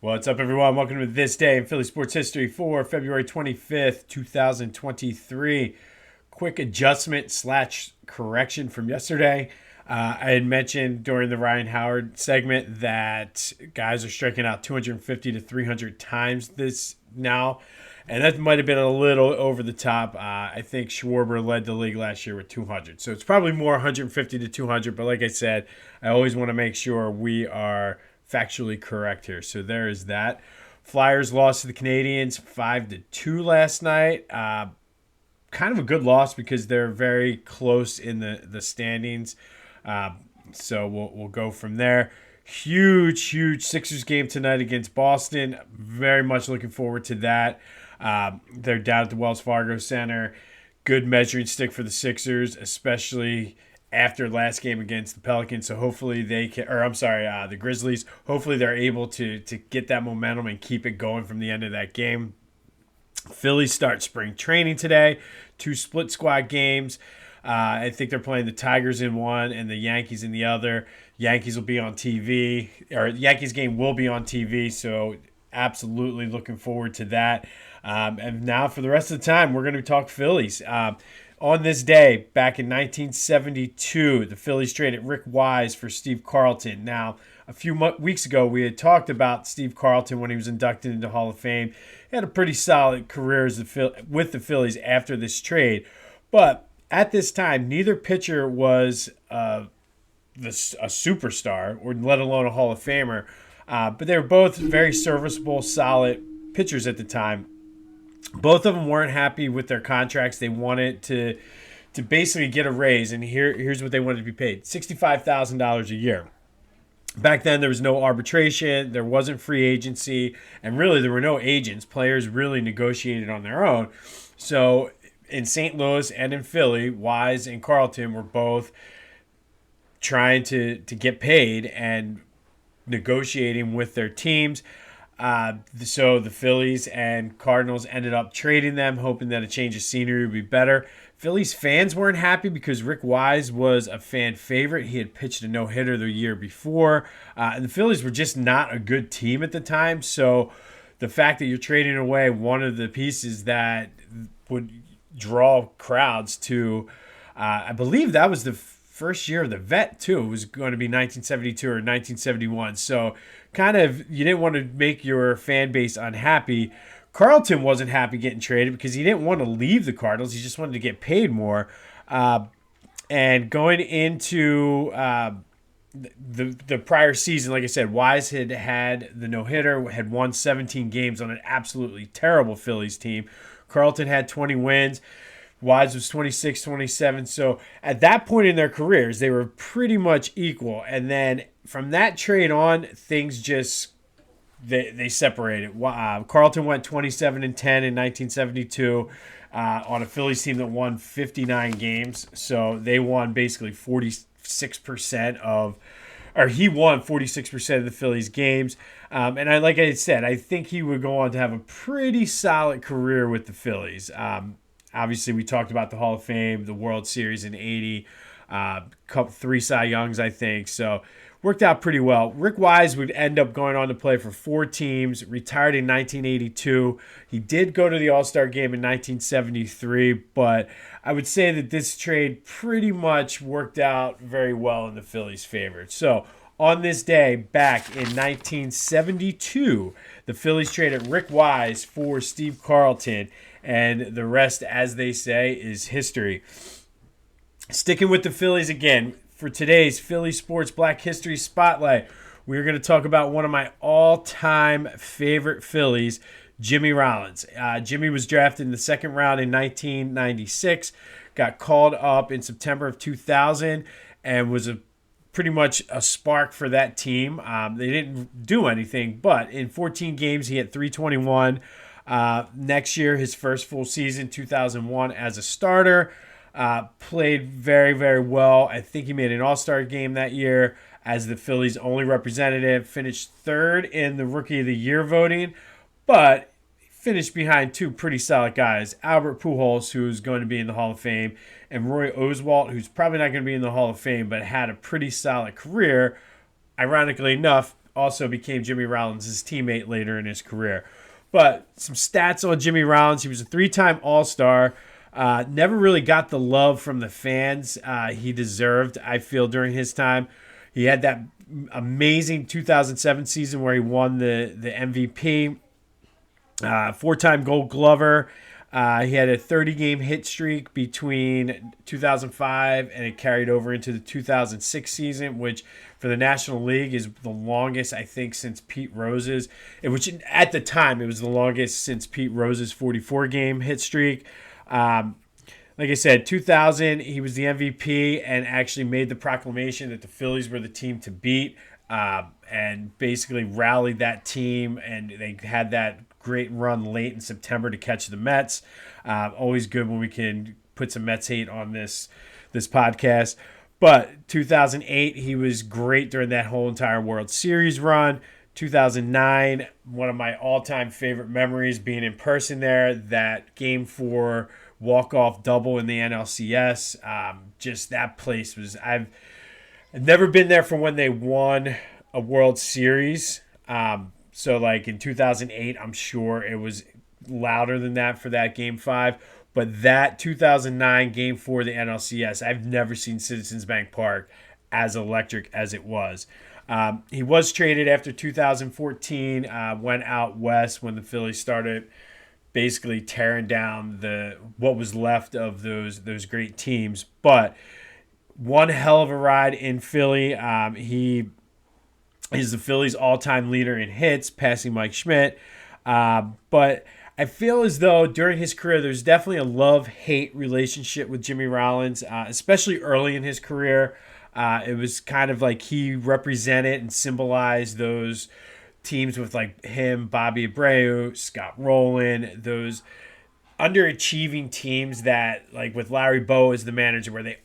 What's up, everyone? Welcome to This Day in Philly Sports History for February 25th, 2023. Quick adjustment slash correction from yesterday. I had mentioned during the Ryan Howard segment that guys are striking out 250 to 300 times this now. And that might have been a little over the top. I think Schwarber led the league last year with 200. So it's probably more 150 to 200. But like I said, I always want to make sure we are factually correct here. So there is that. Flyers lost to the Canadians 5-2 last night. Kind of a good loss because they're very close in the standings. So we'll go from there. Huge Sixers game tonight against Boston. Very much looking forward to that. They're down at the Wells Fargo Center. Good measuring stick for the Sixers, especially after last game against the Pelicans. So hopefully they can, the Grizzlies. Hopefully they're able to get that momentum and keep it going from the end of that game. Phillies start spring training today. 2 split squad games. I think they're playing the Tigers in one and the Yankees in the other. Yankees will be on TV, or the Yankees game will be on TV. So absolutely looking forward to that. And now for the rest of the time, we're going to talk Phillies. On this day, back in 1972, the Phillies traded Rick Wise for Steve Carlton. Now, a few weeks ago, we had talked about Steve Carlton when he was inducted into Hall of Fame. He had a pretty solid career with the Phillies after this trade. But at this time, neither pitcher was a superstar, or let alone a Hall of Famer. But they were both very serviceable, solid pitchers at the time. Both of them weren't happy with their contracts. They wanted to basically get a raise, and here's what they wanted to be paid: $65,000 a year. Back then, there was no arbitration, there wasn't free agency, and really there were no agents. Players really negotiated on their own. So in St. Louis and in Philly, Wise and Carlton were both trying to get paid and negotiating with their teams. So the Phillies and Cardinals ended up trading them, hoping that a change of scenery would be better. Phillies fans weren't happy because Rick Wise was a fan favorite. He had pitched a no-hitter the year before. And the Phillies were just not a good team at the time. So the fact that you're trading away one of the pieces that would draw crowds to, I believe that was the first year of the vet, too. It was going to be 1972 or 1971. So kind of, you didn't want to make your fan base unhappy. Carlton wasn't happy getting traded because he didn't want to leave the Cardinals. He just wanted to get paid more. And going into the prior season, like I said, Wise had the no-hitter, had won 17 games on an absolutely terrible Phillies team. Carlton had 20 wins. Wise was 26, 27. So at that point in their careers, they were pretty much equal. And then from that trade on, things just they separated. Carlton went 27-10 in 1972 on a Phillies team that won 59 games. So they won basically 46% of, or he won 46% of the Phillies games. And like I said, I think he would go on to have a pretty solid career with the Phillies. Obviously, we talked about the Hall of Fame, the World Series in '80, 3 Cy Youngs, I think. So worked out pretty well. Rick Wise would end up going on to play for 4 teams, retired in 1982. He did go to the All-Star game in 1973, but I would say that this trade pretty much worked out very well in the Phillies' favor. So on this day, back in 1972, the Phillies traded Rick Wise for Steve Carlton, and the rest, as they say, is history. Sticking with the Phillies again, for today's Philly Sports Black History Spotlight, we're going to talk about one of my all-time favorite Phillies, Jimmy Rollins. Jimmy was drafted in the second round in 1996, got called up in September of 2000, and was pretty much a spark for that team. They didn't do anything, but in 14 games, he had 321. Next year, his first full season, 2001, as a starter, played very, very well. I think he made an all-star game that year as the Phillies' only representative, finished 3rd in the Rookie of the Year voting, but finished behind 2 pretty solid guys, Albert Pujols, who's going to be in the Hall of Fame, and Roy Oswalt, who's probably not going to be in the Hall of Fame, but had a pretty solid career. Ironically enough, also became Jimmy Rollins' teammate later in his career. But some stats on Jimmy Rollins. He was a 3-time All-Star. Never really got the love from the fans he deserved, I feel, during his time. He had that amazing 2007 season where he won the MVP, 4-time Gold Glover. He had a 30-game hit streak between 2005 and it carried over into the 2006 season, which for the National League is the longest, I think, since Pete Rose's. Which at the time, it was the longest since Pete Rose's 44-game hit streak. Like I said, 2000, he was the MVP and actually made the proclamation that the Phillies were the team to beat, and basically rallied that team, and they had that great run late in September to catch the Mets. Always good when we can put some Mets hate on this podcast. But 2008, he was great during that whole entire World Series run. 2009, one of my all-time favorite memories, being in person there, that Game 4 walk-off double in the NLCS. Just that place was... I've never been there for when they won a World Series. So like in 2008, I'm sure it was louder than that for that Game 5. But that 2009 Game 4 of the NLCS, I've never seen Citizens Bank Park as electric as it was. He was traded after 2014, went out west when the Phillies started basically tearing down what was left of those great teams. But one hell of a ride in Philly. He is the Phillies' all-time leader in hits, passing Mike Schmidt. But I feel as though during his career, there's definitely a love-hate relationship with Jimmy Rollins, especially early in his career. It was kind of like he represented and symbolized those teams with like him, Bobby Abreu, Scott Rowland, those underachieving teams that, like with Larry Bowa as the manager, where they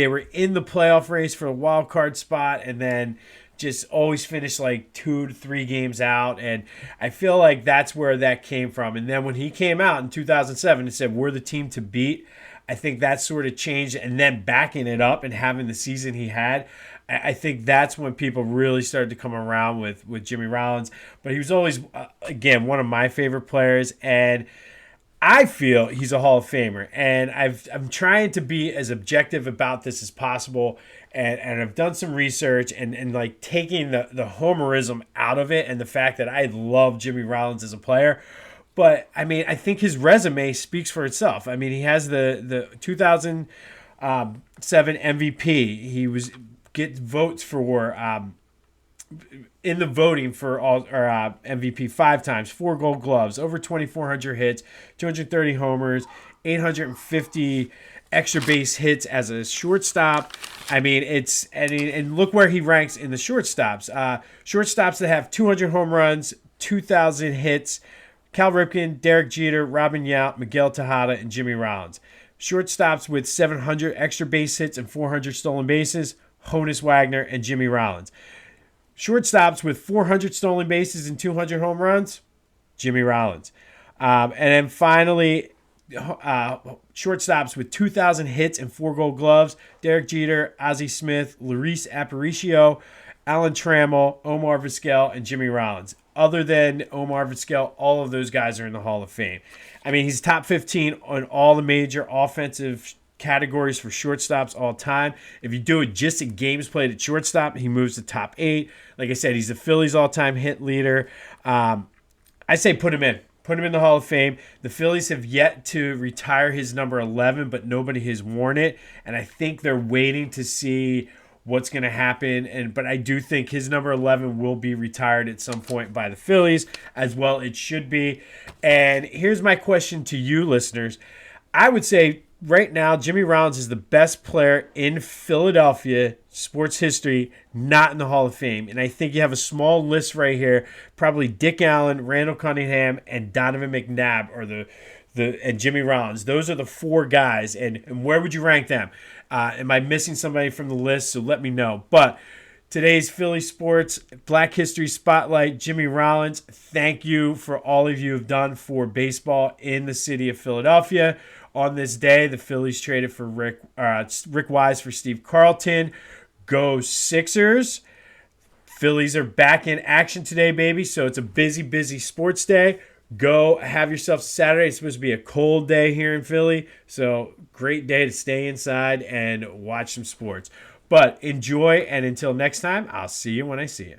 were in the playoff race for a wild card spot and then just always finished like 2 to 3 games out. And I feel like that's where that came from. And then when he came out in 2007 and said, we're the team to beat, I think that sort of changed. And then backing it up and having the season he had, I think that's when people really started to come around with Jimmy Rollins. But he was always, again, one of my favorite players. And I feel he's a Hall of Famer. And I'm trying to be as objective about this as possible. And I've done some research and like taking the homerism out of it and the fact that I love Jimmy Rollins as a player. But, I mean, I think his resume speaks for itself. I mean, he has the 2007 MVP. He gets votes for in the voting for all MVP 5 times, 4 Gold Gloves, over 2,400 hits, 230 homers, 850 extra base hits as a shortstop. I mean, and look where he ranks in the shortstops. Shortstops that have 200 home runs, 2,000 hits: Cal Ripken, Derek Jeter, Robin Yount, Miguel Tejada, and Jimmy Rollins. Shortstops with 700 extra base hits and 400 stolen bases: Honus Wagner and Jimmy Rollins. Shortstops with 400 stolen bases and 200 home runs: Jimmy Rollins. And then finally, shortstops with 2,000 hits and 4 Gold Gloves: Derek Jeter, Ozzie Smith, Luis Aparicio, Alan Trammell, Omar Vizquel, and Jimmy Rollins. Other than Omar Vizquel, all of those guys are in the Hall of Fame. I mean, he's top 15 on all the major offensive categories for shortstops all time. If you do it just in games played at shortstop, he moves to top 8. Like I said, he's the Phillies' all-time hit leader. I say put him in. Put him in the Hall of Fame. The Phillies have yet to retire his number 11, but nobody has worn it. And I think they're waiting to see what's going to happen. But I do think his number 11 will be retired at some point by the Phillies, as well it should be. And here's my question to you, listeners. I would say right now, Jimmy Rollins is the best player in Philadelphia sports history, not in the Hall of Fame. And I think you have a small list right here. Probably Dick Allen, Randall Cunningham, and Donovan McNabb are and Jimmy Rollins. Those are the 4 guys. And where would you rank them? Am I missing somebody from the list? So let me know. But today's Philly Sports Black History Spotlight, Jimmy Rollins. Thank you for all of you have done for baseball in the city of Philadelphia. On this day, the Phillies traded for Rick Wise for Steve Carlton. Go Sixers. Phillies are back in action today, baby. So it's a busy, busy sports day. Go have yourself Saturday. It's supposed to be a cold day here in Philly. So great day to stay inside and watch some sports. But enjoy, and until next time, I'll see you when I see you.